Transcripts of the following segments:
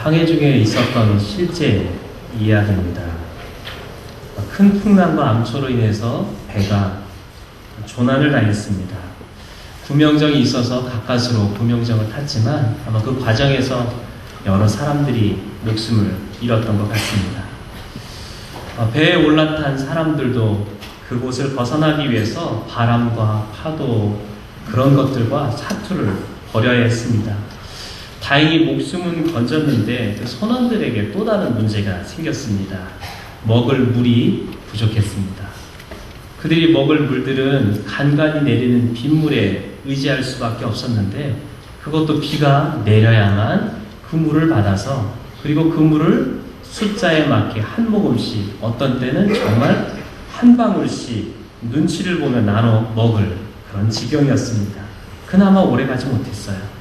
항해 중에 있었던 실제 이야기입니다. 큰 풍랑과 암초로 인해서 배가 조난을 당했습니다. 구명정이 있어서 가까스로 구명정을 탔지만 아마 그 과정에서 여러 사람들이 목숨을 잃었던 것 같습니다. 배에 올라탄 사람들도 그곳을 벗어나기 위해서 바람과 파도 그런 것들과 사투를 벌여야 했습니다. 다행히 목숨은 건졌는데 그 선원들에게 또 다른 문제가 생겼습니다. 먹을 물이 부족했습니다. 그들이 먹을 물들은 간간히 내리는 빗물에 의지할 수밖에 없었는데 그것도 비가 내려야만 그 물을 받아서 그리고 그 물을 숫자에 맞게 한 모금씩 어떤 때는 정말 한 방울씩 눈치를 보며 나눠 먹을 그런 지경이었습니다. 그나마 오래가지 못했어요.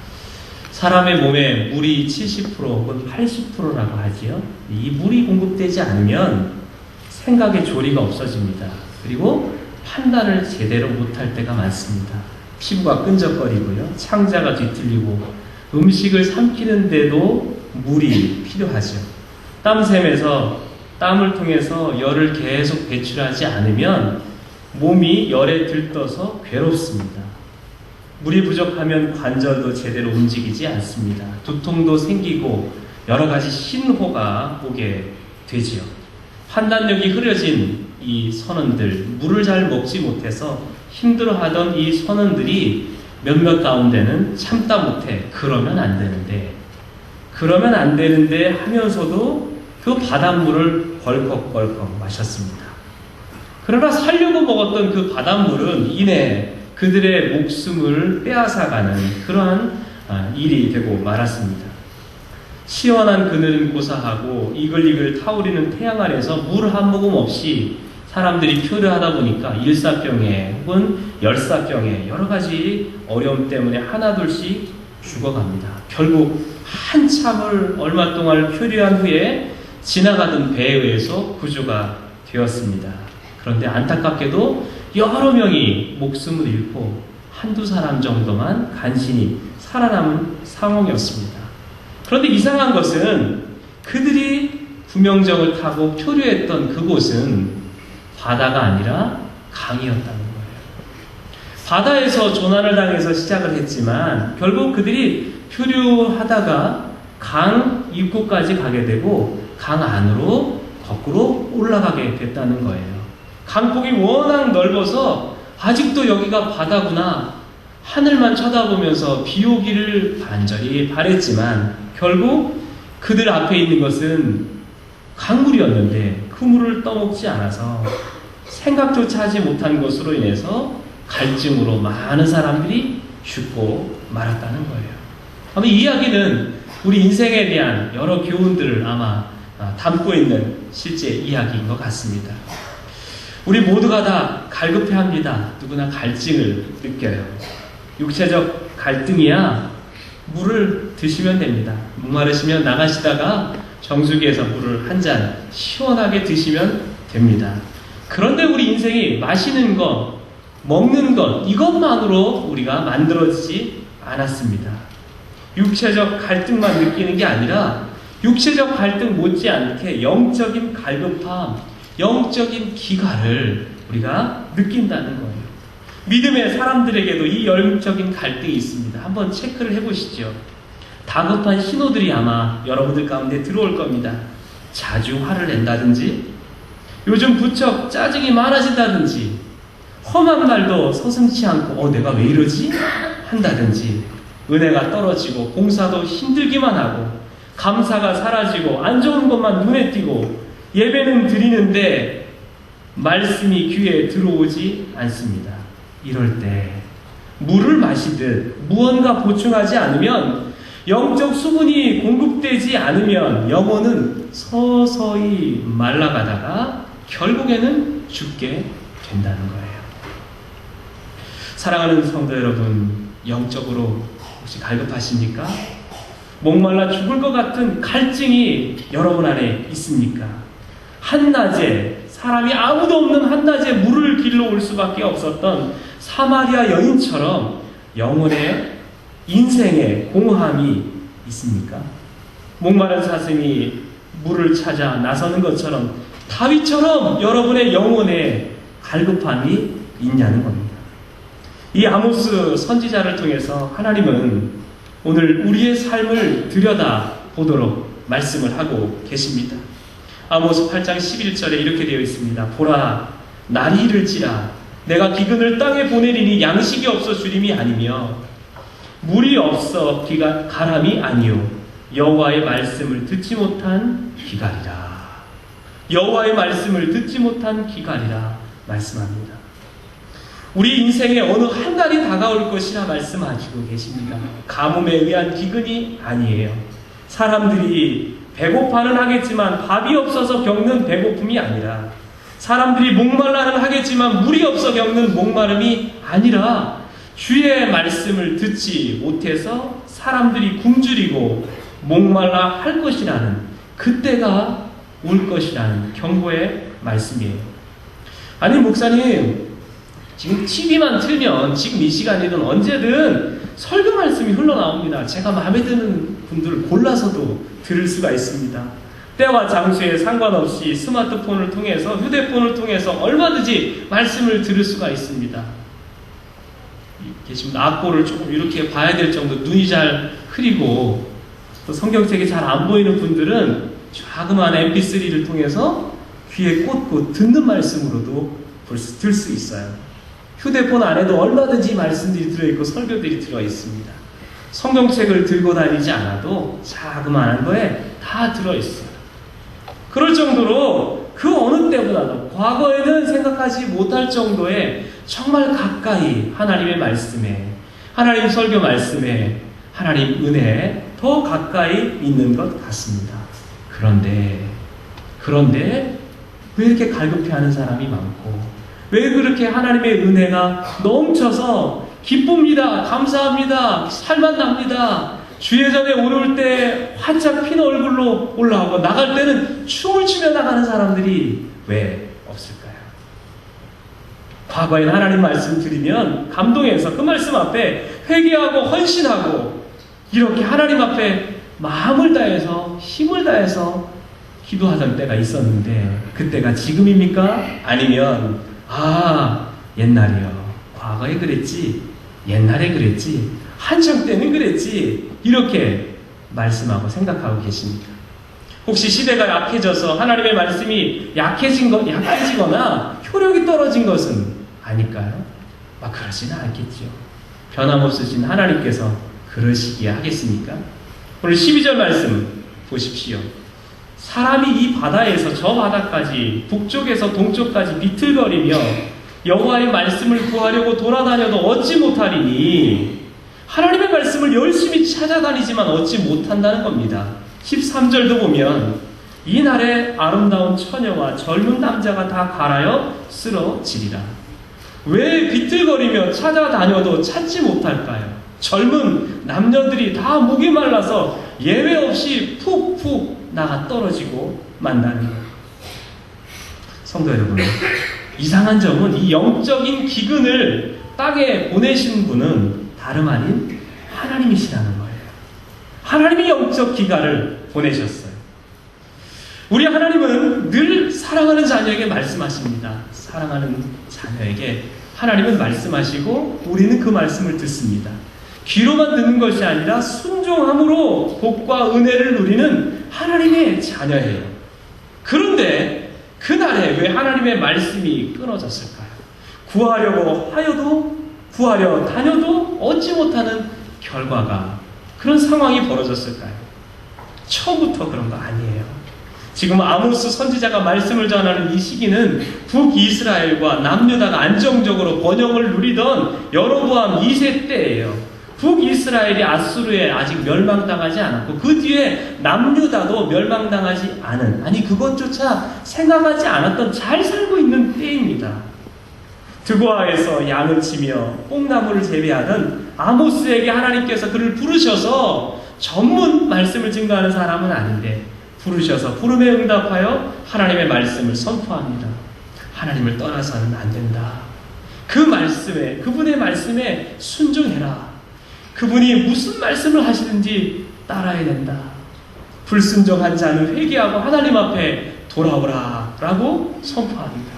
사람의 몸에 물이 70% 혹은 80%라고 하지요. 이 물이 공급되지 않으면 생각의 조리가 없어집니다. 그리고 판단을 제대로 못할 때가 많습니다. 피부가 끈적거리고요. 창자가 뒤틀리고 음식을 삼키는데도 물이 필요하죠. 땀샘에서 땀을 통해서 열을 계속 배출하지 않으면 몸이 열에 들떠서 괴롭습니다. 물이 부족하면 관절도 제대로 움직이지 않습니다. 두통도 생기고 여러 가지 신호가 오게 되지요. 판단력이 흐려진 이 선원들, 물을 잘 먹지 못해서 힘들어하던 이 선원들이 몇몇 가운데는 참다 못해 그러면 안 되는데 하면서도 그 바닷물을 벌컥벌컥 마셨습니다. 그러나 살려고 먹었던 그 바닷물은 이내 그들의 목숨을 빼앗아가는 그러한 일이 되고 말았습니다. 시원한 그늘은 고사하고 이글이글 타오르는 태양 아래서 물 한 모금 없이 사람들이 표류하다 보니까 일사병에 혹은 열사병에 여러 가지 어려움 때문에 하나둘씩 죽어갑니다. 결국 한참을 얼마 동안 표류한 후에 지나가던 배에 의해서 구조가 되었습니다. 그런데 안타깝게도 여러 명이 목숨을 잃고 한두 사람 정도만 간신히 살아남은 상황이었습니다. 그런데 이상한 것은 그들이 구명정을 타고 표류했던 그곳은 바다가 아니라 강이었다는 거예요. 바다에서 조난을 당해서 시작을 했지만 결국 그들이 표류하다가 강 입구까지 가게 되고 강 안으로 거꾸로 올라가게 됐다는 거예요. 강폭이 워낙 넓어서 아직도 여기가 바다구나 하늘만 쳐다보면서 비 오기를 간절히 바랬지만 결국 그들 앞에 있는 것은 강물이었는데 그 물을 떠먹지 않아서 생각조차 하지 못한 것으로 인해서 갈증으로 많은 사람들이 죽고 말았다는 거예요. 아마 이 이야기는 우리 인생에 대한 여러 교훈들을 아마 담고 있는 실제 이야기인 것 같습니다. 우리 모두가 다 갈급해합니다. 누구나 갈증을 느껴요. 육체적 갈등이야 물을 드시면 됩니다. 목마르시면 나가시다가 정수기에서 물을 한 잔 시원하게 드시면 됩니다. 그런데 우리 인생이 마시는 것, 먹는 것 이것만으로 우리가 만들어지지 않았습니다. 육체적 갈등만 느끼는 게 아니라 육체적 갈등 못지않게 영적인 갈급함, 영적인 기갈을 우리가 느낀다는 거예요. 믿음의 사람들에게도 이 영적인 갈등이 있습니다. 한번 체크를 해보시죠. 다급한 신호들이 아마 여러분들 가운데 들어올 겁니다. 자주 화를 낸다든지 요즘 부쩍 짜증이 많아진다든지 험한 말도 서슴지 않고 내가 왜 이러지? 한다든지 은혜가 떨어지고 봉사도 힘들기만 하고 감사가 사라지고 안 좋은 것만 눈에 띄고 예배는 드리는데 말씀이 귀에 들어오지 않습니다. 이럴 때 물을 마시듯 무언가 보충하지 않으면 영적 수분이 공급되지 않으면 영혼은 서서히 말라가다가 결국에는 죽게 된다는 거예요. 사랑하는 성도 여러분, 영적으로 혹시 갈급하십니까? 목말라 죽을 것 같은 갈증이 여러분 안에 있습니까? 한낮에 사람이 아무도 없는 한낮에 물을 길러 올 수밖에 없었던 사마리아 여인처럼 영혼의 인생의 공허함이 있습니까? 목마른 사슴이 물을 찾아 나서는 것처럼 다윗처럼 여러분의 영혼에 갈급함이 있냐는 겁니다. 이 아모스 선지자를 통해서 하나님은 오늘 우리의 삶을 들여다보도록 말씀을 하고 계십니다. 아모스 8장 11절에 이렇게 되어 있습니다. 보라, 날이 이를지라 내가 기근을 땅에 보내리니 양식이 없어 주림이 아니며 물이 없어 가람이 아니요 여호와의 말씀을 듣지 못한 기갈이라. 여호와의 말씀을 듣지 못한 기갈이라 말씀합니다. 우리 인생에 어느 한 달이 다가올 것이라 말씀하시고 계십니다. 가뭄에 의한 기근이 아니에요. 사람들이 배고파는 하겠지만 밥이 없어서 겪는 배고픔이 아니라, 사람들이 목말라는 하겠지만 물이 없어 겪는 목마름이 아니라, 주의 말씀을 듣지 못해서 사람들이 굶주리고 목말라 할 것이라는, 그때가 올 것이라는 경고의 말씀이에요. 아니 목사님, 지금 TV만 틀면 지금 이 시간이든 언제든 설교 말씀이 흘러나옵니다. 제가 마음에 드는 분들을 골라서도 들을 수가 있습니다. 때와 장소에 상관없이 스마트폰을 통해서, 휴대폰을 통해서 얼마든지 말씀을 들을 수가 있습니다. 계십니다. 악보를 조금 이렇게 봐야 될 정도, 눈이 잘 흐리고 또 성경책이 잘 안 보이는 분들은 자그마한 mp3를 통해서 귀에 꽂고 듣는 말씀으로도 들 수 있어요. 휴대폰 안에도 얼마든지 말씀들이 들어있고 설교들이 들어있습니다. 성경책을 들고 다니지 않아도 자그마한 거에 다 들어있어요. 그럴 정도로 그 어느 때보다도 과거에는 생각하지 못할 정도의 정말 가까이 하나님의 말씀에, 하나님 설교 말씀에, 하나님 은혜에 더 가까이 있는 것 같습니다. 그런데 왜 이렇게 갈급해하는 사람이 많고, 왜 그렇게 하나님의 은혜가 넘쳐서 기쁩니다, 감사합니다, 살만 납니다, 주의 전에 오를 때 활짝 핀 얼굴로 올라오고 나갈 때는 춤을 추며 나가는 사람들이 왜 없을까요? 과거엔 하나님 말씀 드리면 감동해서 그 말씀 앞에 회개하고 헌신하고 이렇게 하나님 앞에 마음을 다해서 힘을 다해서 기도하던 때가 있었는데, 그때가 지금입니까? 아니면 옛날이요, 과거에 그랬지, 옛날에 그랬지, 한창 때는 그랬지, 이렇게 말씀하고 생각하고 계십니까? 혹시 시대가 약해져서 하나님의 말씀이 약해지거나 효력이 떨어진 것은 아닐까요? 그러지는 않겠죠. 변함없으신 하나님께서 그러시기에 하겠습니까? 오늘 12절 말씀 보십시오. 사람이 이 바다에서 저 바다까지, 북쪽에서 동쪽까지 비틀거리며 여호와의 말씀을 구하려고 돌아다녀도 얻지 못하리니, 하나님의 말씀을 열심히 찾아다니지만 얻지 못한다는 겁니다. 13절도 보면 이날에 아름다운 처녀와 젊은 남자가 다 갈아여 쓰러지리라. 왜 비틀거리며 찾아다녀도 찾지 못할까요? 젊은 남녀들이 다 목이 말라서 예외 없이 푹푹 나가 떨어지고 만나는 거예요. 성도 여러분, 이상한 점은 이 영적인 기근을 땅에 보내신 분은 다름 아닌 하나님이시라는 거예요. 하나님이 영적 기갈을 보내셨어요. 우리 하나님은 늘 사랑하는 자녀에게 말씀하십니다. 사랑하는 자녀에게 하나님은 말씀하시고 우리는 그 말씀을 듣습니다. 귀로만 듣는 것이 아니라 순종함으로 복과 은혜를 누리는 하나님의 자녀예요. 그런데 그날에 왜 하나님의 말씀이 끊어졌을까요? 구하려 다녀도 얻지 못하는 결과가, 그런 상황이 벌어졌을까요? 처음부터 그런 거 아니에요. 지금 아모스 선지자가 말씀을 전하는 이 시기는 북이스라엘과 남유다가 안정적으로 번영을 누리던 여로보암 2세 때예요. 북이스라엘이 아수르에 아직 멸망당하지 않았고, 그 뒤에 남유다도 멸망당하지 않은, 그것조차 생각하지 않았던 잘 살고 있는 때입니다. 드고아에서 양을 치며 뽕나무를 재배하던 아모스에게 하나님께서 그를 부르셔서, 전문 말씀을 증거하는 사람은 아닌데 부르셔서 부름에 응답하여 하나님의 말씀을 선포합니다. 하나님을 떠나서는 안 된다. 그 말씀에, 그분의 말씀에 순종해라. 그분이 무슨 말씀을 하시는지 따라야 된다. 불순종한 자는 회개하고 하나님 앞에 돌아오라 라고 선포합니다.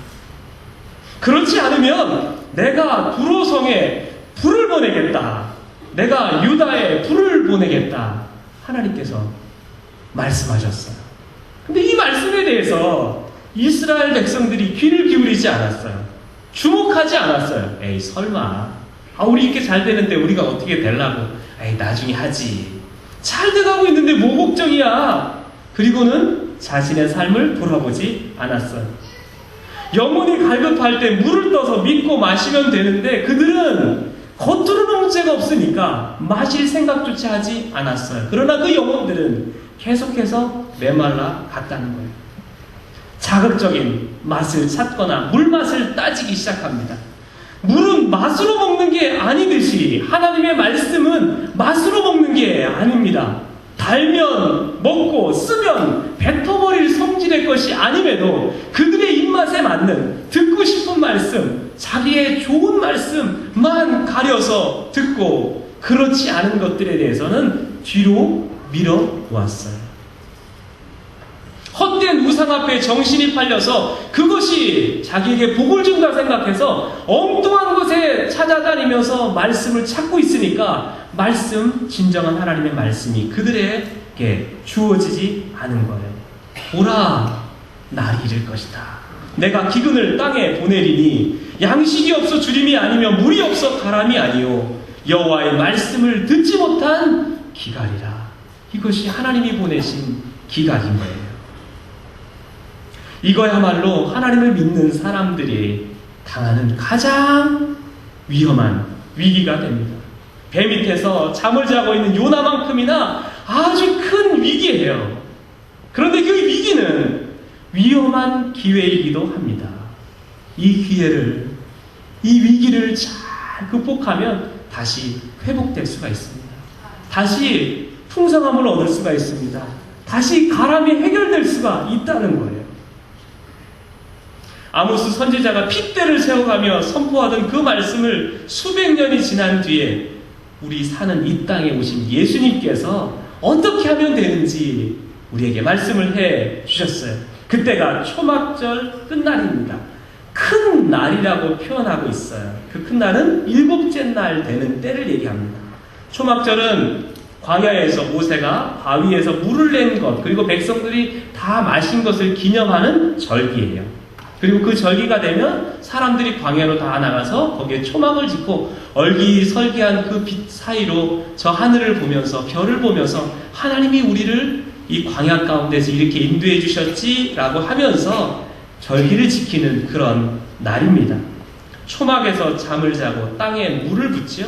그렇지 않으면 내가 두로성에 불을 보내겠다. 내가 유다에 불을 보내겠다. 하나님께서 말씀하셨어요. 근데 이 말씀에 대해서 이스라엘 백성들이 귀를 기울이지 않았어요. 주목하지 않았어요. 에이 설마 우리 이렇게 잘 되는데 우리가 어떻게 되려고, 에이 나중에 하지, 잘 돼가고 있는데 뭐 걱정이야. 그리고는 자신의 삶을 돌아보지 않았어요. 영혼이 갈급할 때 물을 떠서 믿고 마시면 되는데 그들은 겉으로는 문제가 없으니까 마실 생각조차 하지 않았어요. 그러나 그 영혼들은 계속해서 메말라 갔다는 거예요. 자극적인 맛을 찾거나 물맛을 따지기 시작합니다. 물은 맛으로 먹는 게 아니듯이 하나님의 말씀은 맛으로 먹는 게 아닙니다. 달면 먹고 쓰면 뱉어버릴 성질의 것이 아님에도 그들의 입맛에 맞는 듣고 싶은 말씀, 자기의 좋은 말씀만 가려서 듣고 그렇지 않은 것들에 대해서는 뒤로 밀어놓았어요. 헛된 우상 앞에 정신이 팔려서 그것이 자기에게 복을 준다 생각해서 엉뚱한 곳에 찾아다니면서 말씀을 찾고 있으니까 말씀, 진정한 하나님의 말씀이 그들에게 주어지지 않은 거예요. 보라, 날이 이를 것이다. 내가 기근을 땅에 보내리니 양식이 없어 주림이 아니며 물이 없어 가람이 아니요 여호와의 말씀을 듣지 못한 기갈이라. 이것이 하나님이 보내신 기갈인 거예요. 이거야말로 하나님을 믿는 사람들이 당하는 가장 위험한 위기가 됩니다. 배 밑에서 잠을 자고 있는 요나만큼이나 아주 큰 위기예요. 그런데 그 위기는 위험한 기회이기도 합니다. 이 기회를, 이 위기를 잘 극복하면 다시 회복될 수가 있습니다. 다시 풍성함을 얻을 수가 있습니다. 다시 가람이 해결될 수가 있다는 거예요. 아모스 선지자가 핏대를 세워가며 선포하던 그 말씀을 수백 년이 지난 뒤에 우리 사는 이 땅에 오신 예수님께서 어떻게 하면 되는지 우리에게 말씀을 해 주셨어요. 그때가 초막절 끝날입니다. 큰 날이라고 표현하고 있어요. 그 큰 날은 일곱째 날 되는 때를 얘기합니다. 초막절은 광야에서 모세가 바위에서 물을 낸 것, 그리고 백성들이 다 마신 것을 기념하는 절기예요. 그리고 그 절기가 되면 사람들이 광야로 다 나가서 거기에 초막을 짓고 얼기설기한 그 빛 사이로 저 하늘을 보면서, 별을 보면서 하나님이 우리를 이 광야 가운데서 이렇게 인도해 주셨지라고 하면서 절기를 지키는 그런 날입니다. 초막에서 잠을 자고 땅에 물을 붓지요.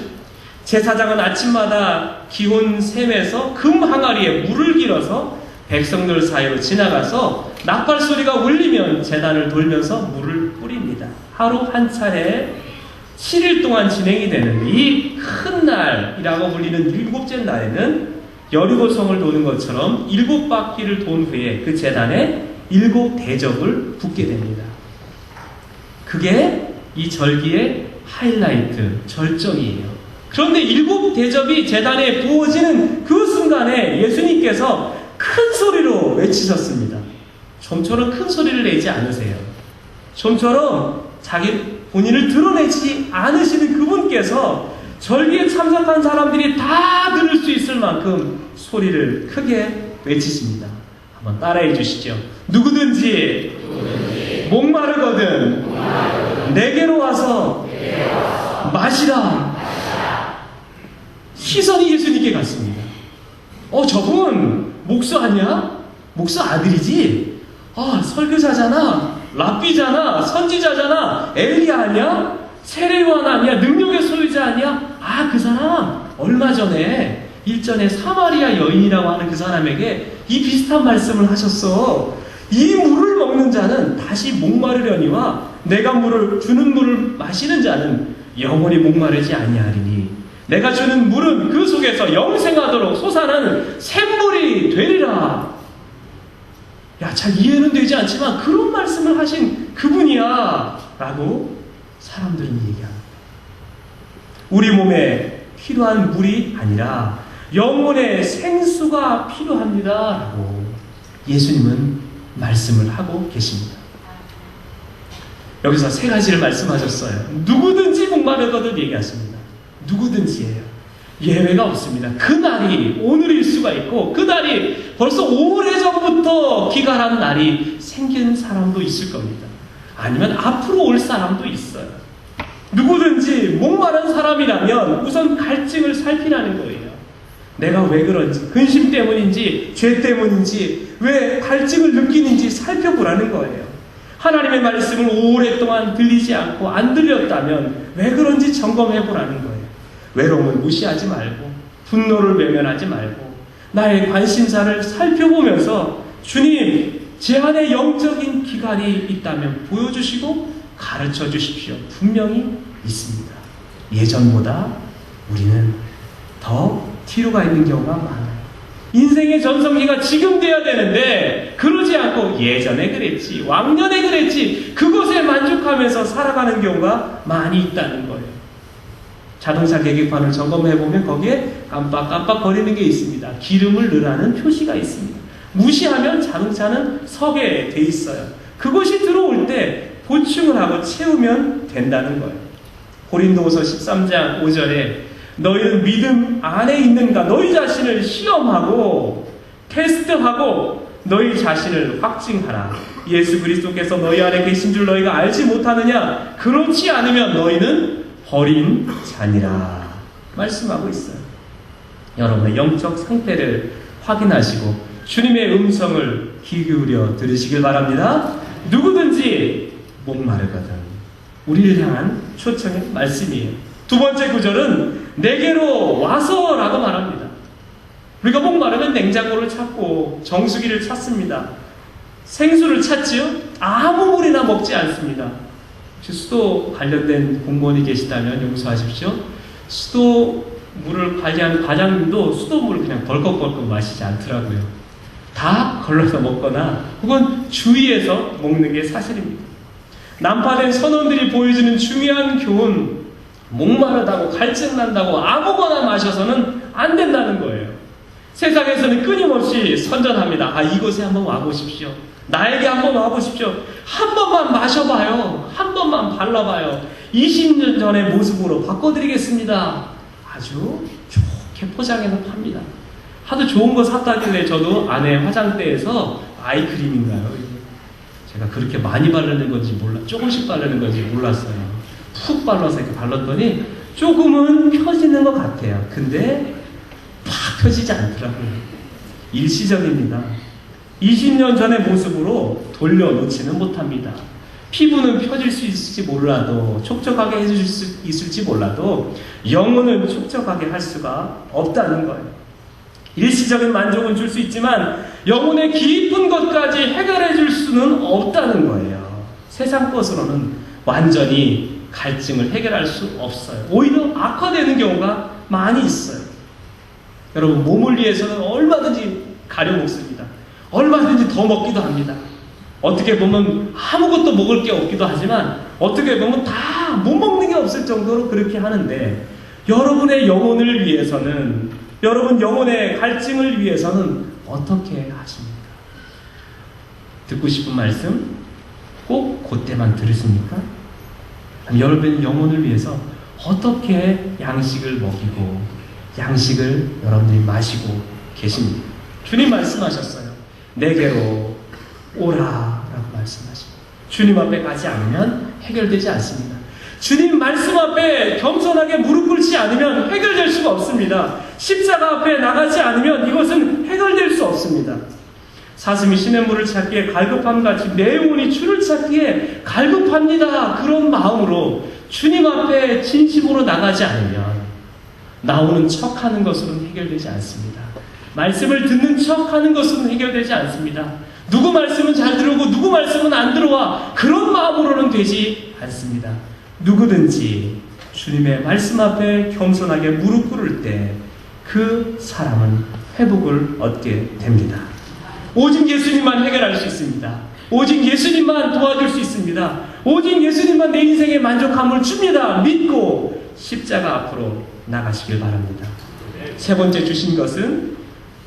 제사장은 아침마다 기혼 샘에서 금 항아리에 물을 길어서 백성들 사이로 지나가서 나팔 소리가 울리면 제단을 돌면서 물을 뿌립니다. 하루 한 차례 7일 동안 진행이 되는 이 큰 날이라고 불리는 일곱째 날에는 여리고성을 도는 것처럼 7바퀴를 돈 후에 그 제단에 7대접을 붓게 됩니다. 그게 이 절기의 하이라이트, 절정이에요. 그런데 7대접이 제단에 부어지는 그 순간에 예수님께서 큰 소리로 외치셨습니다. 좀처럼 큰 소리를 내지 않으세요. 좀처럼 자기 본인을 드러내지 않으시는 그분께서 절기에 참석한 사람들이 다 들을 수 있을 만큼 소리를 크게 외치십니다. 한번 따라해 주시죠. 누구든지 목마르거든 내게로 와서 마시라. 시선이 예수님께 갔습니다. 저분 목수 아니야? 목수 아들이지? 설교자잖아, 랍비잖아, 선지자잖아, 엘리야 아니야? 세례요한 아니야? 능력의 소유자 아니야? 그 사람 얼마 전에 일전에 사마리아 여인이라고 하는 그 사람에게 이 비슷한 말씀을 하셨어. 이 물을 먹는 자는 다시 목마르려니와 내가 주는 물을 마시는 자는 영원히 목마르지 아니하리니 내가 주는 물은 그 속에서 영생하도록 솟아나는 샘물이 되리라. 잘 이해는 되지 않지만 그런 말씀을 하신 그분이야 라고 사람들은 얘기합니다. 우리 몸에 필요한 물이 아니라 영혼의 생수가 필요합니다 라고 예수님은 말씀을 하고 계십니다. 여기서 세 가지를 말씀하셨어요. 누구든지 목마르거든 얘기하십니다. 누구든지예요. 예외가 없습니다. 그날이 오늘일 수가 있고 그 날이 벌써 오래전부터 기갈한 날이 생긴 사람도 있을 겁니다. 아니면 앞으로 올 사람도 있어요. 누구든지 목마른 사람이라면 우선 갈증을 살피라는 거예요. 내가 왜 그런지, 근심 때문인지 죄 때문인지 왜 갈증을 느끼는지 살펴보라는 거예요. 하나님의 말씀을 오랫동안 들리지 않고 안 들렸다면 왜 그런지 점검해보라는 거예요. 외로움을 무시하지 말고 분노를 외면하지 말고 나의 관심사를 살펴보면서 주님, 제 안에 영적인 기갈이 있다면 보여주시고 가르쳐 주십시오. 분명히 있습니다. 예전보다 우리는 더 뒤로 가 있는 경우가 많아요. 인생의 전성기가 지금 돼야 되는데 그러지 않고 예전에 그랬지, 왕년에 그랬지, 그것에 만족하면서 살아가는 경우가 많이 있다는 거예요. 자동차 계기판을 점검해보면 거기에 깜빡깜빡 거리는 게 있습니다. 기름을 넣으라는 표시가 있습니다. 무시하면 자동차는 서게 돼 있어요. 그것이 들어올 때 보충을 하고 채우면 된다는 거예요. 고린도후서 13장 5절에 너희는 믿음 안에 있는가 너희 자신을 시험하고 테스트하고 너희 자신을 확증하라. 예수 그리스도께서 너희 안에 계신 줄 너희가 알지 못하느냐? 그렇지 않으면 너희는 버린 자니라 말씀하고 있어요. 여러분의 영적 상태를 확인하시고 주님의 음성을 귀 기울여 들으시길 바랍니다. 누구든지 목마르거든. 우리를 향한 초청의 말씀이에요. 두 번째 구절은 내게로 와서 라고 말합니다. 우리가 목마르면 냉장고를 찾고 정수기를 찾습니다. 생수를 찾지요? 아무 물이나 먹지 않습니다. 혹시 수도 관련된 공무원이 계시다면 용서하십시오. 수도 물을 관리하는 과장님도 수도물을 그냥 벌컥벌컥 마시지 않더라고요. 다 걸러서 먹거나 혹은 주위에서 먹는 게 사실입니다. 난파된 선원들이 보여주는 중요한 교훈, 목마르다고 갈증난다고 아무거나 마셔서는 안 된다는 거예요. 세상에서는 끊임없이 선전합니다. 아, 이곳에 한번 와보십시오. 나에게 한번 와보십시오. 한 번만 마셔봐요. 한 번만 발라봐요. 20년 전의 모습으로 바꿔드리겠습니다. 아주 좋게 포장해서 팝니다. 하도 좋은 거 샀다길래 저도 아내 화장대에서 아이크림인가요? 제가 그렇게 많이 바르는 건지 조금씩 바르는 건지 몰랐어요. 푹 발라서 이렇게 발랐더니 조금은 펴지는 것 같아요. 근데 팍 펴지지 않더라고요. 일시적입니다. 20년 전의 모습으로 돌려놓지는 못합니다. 피부는 펴질 수 있을지 몰라도 촉촉하게 해줄 수 있을지 몰라도 영혼은 촉촉하게 할 수가 없다는 거예요. 일시적인 만족은 줄 수 있지만 영혼의 깊은 것까지 해결해 줄 수는 없다는 거예요. 세상 것으로는 완전히 갈증을 해결할 수 없어요. 오히려 악화되는 경우가 많이 있어요. 여러분, 몸을 위해서는 얼마든지 가려먹습니다. 얼마든지 더 먹기도 합니다. 어떻게 보면 아무것도 먹을 게 없기도 하지만 어떻게 보면 다 못 먹는 게 없을 정도로 그렇게 하는데 여러분의 영혼을 위해서는, 여러분 영혼의 갈증을 위해서는 어떻게 하십니까? 듣고 싶은 말씀 꼭 그때만 들으십니까? 여러분의 영혼을 위해서 어떻게 양식을 먹이고 양식을 여러분들이 마시고 계십니까? 주님 말씀하셨어요. 내게로 오라라고 말씀하십니다. 주님 앞에 가지 않으면 해결되지 않습니다. 주님 말씀 앞에 겸손하게 무릎 꿇지 않으면 해결될 수가 없습니다. 십자가 앞에 나가지 않으면 이것은 해결될 수 없습니다. 사슴이 시냇물을 찾기에 갈급함같이 내 영혼이 주를 찾기에 갈급합니다. 그런 마음으로 주님 앞에 진심으로 나가지 않으면 나오는 척하는 것으로는 해결되지 않습니다. 말씀을 듣는 척하는 것으로는 해결되지 않습니다. 누구 말씀은 잘 들어오고 누구 말씀은 안 들어와, 그런 마음으로는 되지 않습니다. 누구든지 주님의 말씀 앞에 겸손하게 무릎 꿇을 때 그 사람은 회복을 얻게 됩니다. 오직 예수님만 해결할 수 있습니다. 오직 예수님만 도와줄 수 있습니다. 오직 예수님만 내 인생에 만족함을 줍니다. 믿고 십자가 앞으로 나가시길 바랍니다. 세 번째 주신 것은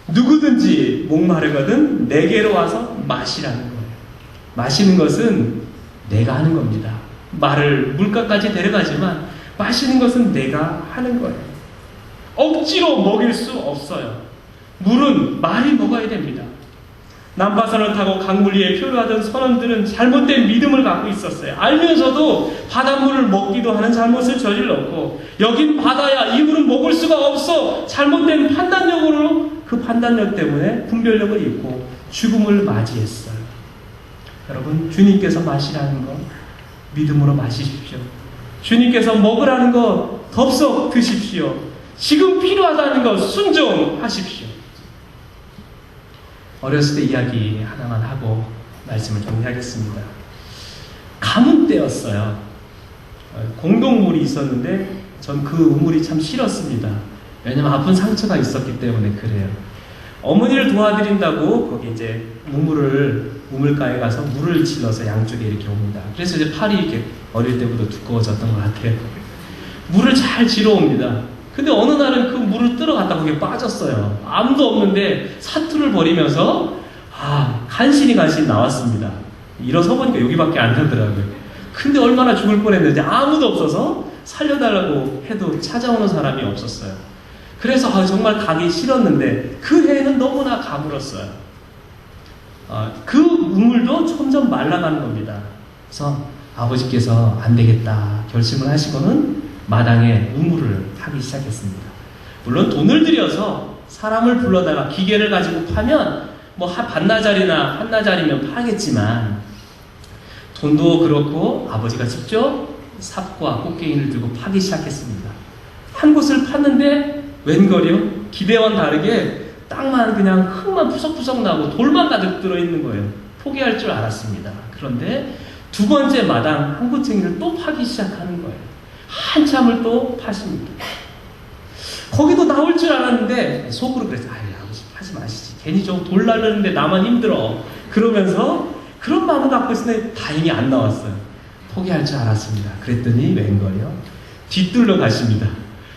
누구든지 목마르거든 내게로 와서 마시라는 거예요. 마시는 것은 내가 하는 겁니다. 말을 물가까지 데려가지만 마시는 것은 내가 하는 거예요. 억지로 먹일 수 없어요. 물은 말이 먹어야 됩니다. 난파선을 타고 강물 위에 표류하던 선원들은 잘못된 믿음을 갖고 있었어요. 알면서도 바닷물을 먹기도 하는 잘못을 저질렀고, 여긴 바다야, 이 물은 먹을 수가 없어, 잘못된 판단력으로 그 판단력 때문에 분별력을 잃고 죽음을 맞이했어요. 여러분, 주님께서 마시라는 거 믿음으로 마시십시오. 주님께서 먹으라는 거 덥석 드십시오. 지금 필요하다는 거 순종하십시오. 어렸을 때 이야기 하나만 하고 말씀을 정리하겠습니다. 가뭄 때였어요. 공동물이 있었는데 전 그 우물이 참 싫었습니다. 왜냐면 아픈 상처가 있었기 때문에 그래요. 어머니를 도와드린다고 거기 이제 우물가에 가서 물을 질러서 양쪽에 이렇게 옵니다. 그래서 이제 팔이 이렇게 어릴 때부터 두꺼워졌던 것 같아요. 물을 잘 질러 옵니다. 근데 어느 날은 그 물을 들어갔다 거기에 빠졌어요. 아무도 없는데 사투를 벌이면서 간신히 나왔습니다. 일어서 보니까 여기밖에 안 나더라고요. 근데 얼마나 죽을 뻔했는지 아무도 없어서 살려달라고 해도 찾아오는 사람이 없었어요. 그래서 정말 가기 싫었는데 그 해에는 너무나 가물었어요. 그 우물도 점점 말라가는 겁니다. 그래서 아버지께서 안 되겠다 결심을 하시고는 마당에 우물을 파기 시작했습니다. 물론 돈을 들여서 사람을 불러다가 기계를 가지고 파면 뭐 반나절이나 한나절이면 파겠지만, 돈도 그렇고 아버지가 직접 삽과 꽃게인을 들고 파기 시작했습니다. 한 곳을 팠는데 웬걸요? 기대와는 다르게 땅만 그냥 흙만 푸석푸석 나고 돌만 가득 들어있는 거예요. 포기할 줄 알았습니다. 그런데 두 번째 마당 한 구챙이를 또 파기 시작하는 거예요. 한참을 또 파십니다. 거기도 나올 줄 알았는데 속으로 그랬어요. 아버지 파지 마시지. 괜히 좀 돌 날르는데 나만 힘들어. 그러면서 그런 마음을 갖고 있었는데 다행히 안 나왔어요. 포기할 줄 알았습니다. 그랬더니 웬걸요? 뒤뜰로 가십니다.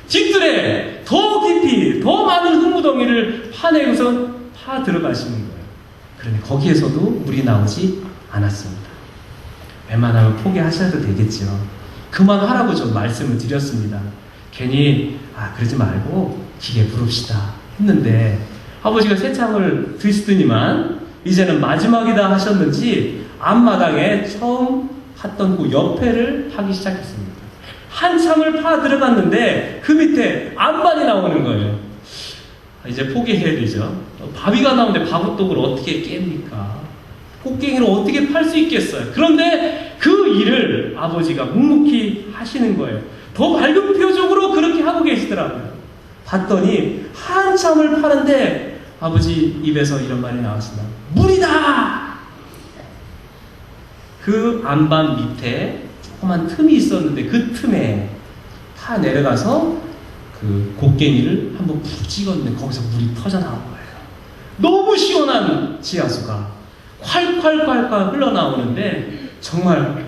뒤뜰에 더 깊이 더 많은 흙무덩이를 파내고서 파 들어가시는 거예요. 그런데 거기에서도 물이 나오지 않았습니다. 웬만하면 포기하셔도 되겠죠. 그만하라고 좀 말씀을 드렸습니다. 괜히 그러지 말고 기계 부릅시다 했는데 아버지가 새참을 드시더니만 이제는 마지막이다 하셨는지 앞마당에 처음 팠던 그 옆에를 파기 시작했습니다. 한참을 파 들어갔는데 그 밑에 안반이 나오는 거예요. 이제 포기해야 되죠. 바위가 나오는데 바보떡을 어떻게 깹니까? 꽃갱이를 어떻게 팔 수 있겠어요? 그런데 그 일을 아버지가 묵묵히 하시는 거예요. 더 밝은 표정으로 그렇게 하고 계시더라고요. 봤더니 한참을 파는데 아버지 입에서 이런 말이 나왔습니다. 물이다! 그 안반 밑에 조그만 틈이 있었는데 그 틈에 파 내려가서 그 곡괭이를 한번 푹 찍었는데 거기서 물이 터져나온 거예요. 너무 시원한 지하수가 콸콸콸콸 흘러나오는데 정말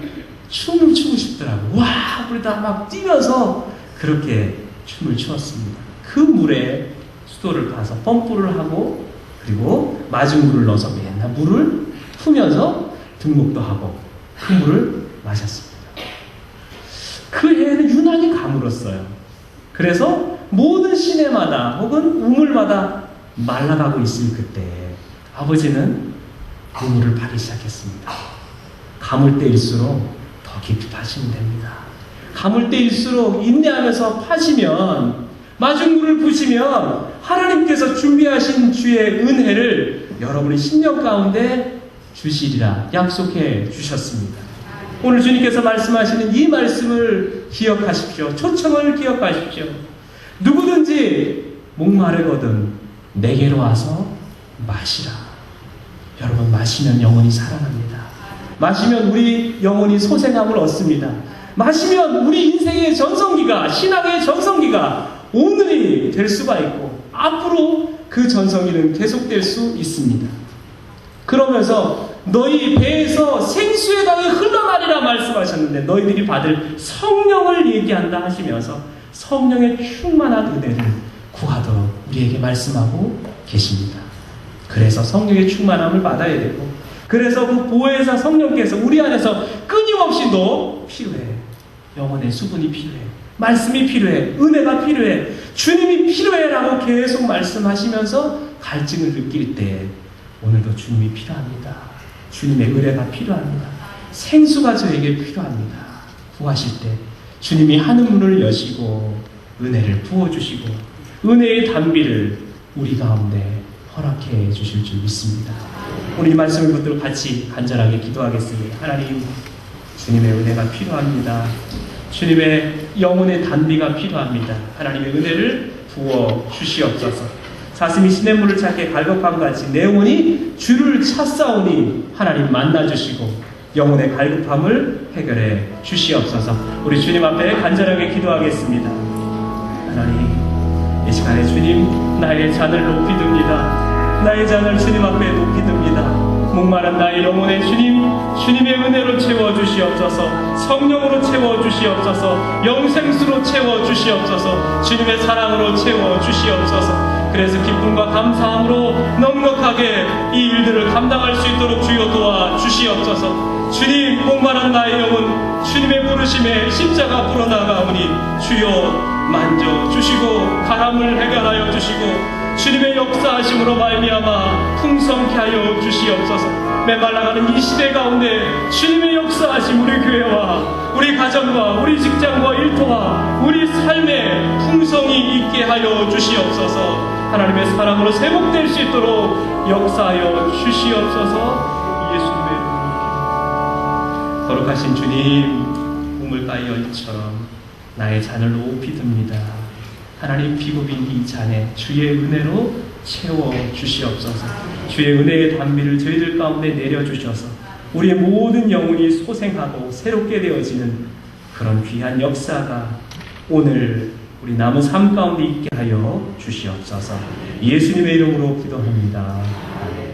춤을 추고 싶더라고요. 와! 우리다 막 뛰면서 그렇게 춤을 추었습니다. 그 물에 수도를 파서 펌프를 하고 그리고 맞은 물을 넣어서 맨날 물을 푸면서 등목도 하고 그 물을 마셨습니다. 그 해에는 유난히 가물었어요. 그래서 모든 시내마다 혹은 우물마다 말라가고 있을 그때 아버지는 우물을 파기 시작했습니다. 가물 때일수록 더 깊이 파시면 됩니다. 가물 때일수록 인내하면서 파시면 맞은 물을 부시면 하나님께서 준비하신 주의 은혜를 여러분의 신령 가운데 주시리라 약속해 주셨습니다. 오늘 주님께서 말씀하시는 이 말씀을 기억하십시오. 초청을 기억하십시오. 누구든지 목마르거든 내게로 와서 마시라. 여러분, 마시면 영혼이 살아납니다. 마시면 우리 영혼이 소생함을 얻습니다. 마시면 우리 인생의 전성기가, 신앙의 전성기가 오늘이 될 수가 있고 앞으로 그 전성기는 계속될 수 있습니다. 그러면서 너희 배에서 생수의 강이 흘러나리라 말씀하셨는데 너희들이 받을 성령을 얘기한다 하시면서 성령의 충만한 은혜를 구하도록 우리에게 말씀하고 계십니다. 그래서 성령의 충만함을 받아야 되고, 그래서 그 보혜사 성령께서 우리 안에서 끊임없이 너 필요해. 영혼의 수분이 필요해. 말씀이 필요해. 은혜가 필요해. 주님이 필요해 라고 계속 말씀하시면서 갈증을 느낄 때 오늘도 주님이 필요합니다. 주님의 은혜가 필요합니다. 생수가 저에게 필요합니다. 구하실 때 주님이 하늘 문을 여시고 은혜를 부어주시고 은혜의 단비를 우리 가운데 허락해 주실 줄 믿습니다. 오늘 이 말씀을 붙들고 같이 간절하게 기도하겠습니다. 하나님, 주님의 은혜가 필요합니다. 주님의 영혼의 단비가 필요합니다. 하나님의 은혜를 부어 주시옵소서. 사슴이 시냇물을 찾게 갈급함같이 내 영혼이 주를 찾사오니 하나님 만나주시고 영혼의 갈급함을 해결해 주시옵소서. 우리 주님 앞에 간절하게 기도하겠습니다. 하나님, 이 시간에 주님, 나의 잔을 높이 듭니다. 나의 잔을 주님 앞에 높이 듭니다. 목마른 나의 영혼에 주님의 은혜로 채워주시옵소서. 성령으로 채워주시옵소서. 영생수로 채워주시옵소서. 주님의 사랑으로 채워주시옵소서. 그래서 기쁨과 감사함으로 넉넉하게 이 일들을 감당할 수 있도록 주여 도와주시옵소서. 주님, 목마른 나의 영혼 주님의 부르심에 십자가 불어나가오니 주여 만져주시고 가람을 해결하여 주시고 주님의 역사하심으로 말미암아 풍성케 하여 주시옵소서. 메말라가는 이 시대 가운데 주님의 역사하심 우리 교회와 우리 가정과 우리 직장과 일터와 우리 삶에 풍성이 있게 하여 주시옵소서. 하나님의 사랑으로 세복될 수 있도록 역사하여 주시옵소서. 예수님의 이름으로 거룩하신 주님, 우물가의 여인처럼 나의 잔을 높이 듭니다. 하나님, 비고빈 이 잔에 주의 은혜로 채워 주시옵소서. 주의 은혜의 단비를 저희들 가운데 내려주셔서 우리의 모든 영혼이 소생하고 새롭게 되어지는 그런 귀한 역사가 오늘 우리 남은 삶 가운데 있게 하여 주시옵소서. 예수님의 이름으로 기도합니다. 아멘.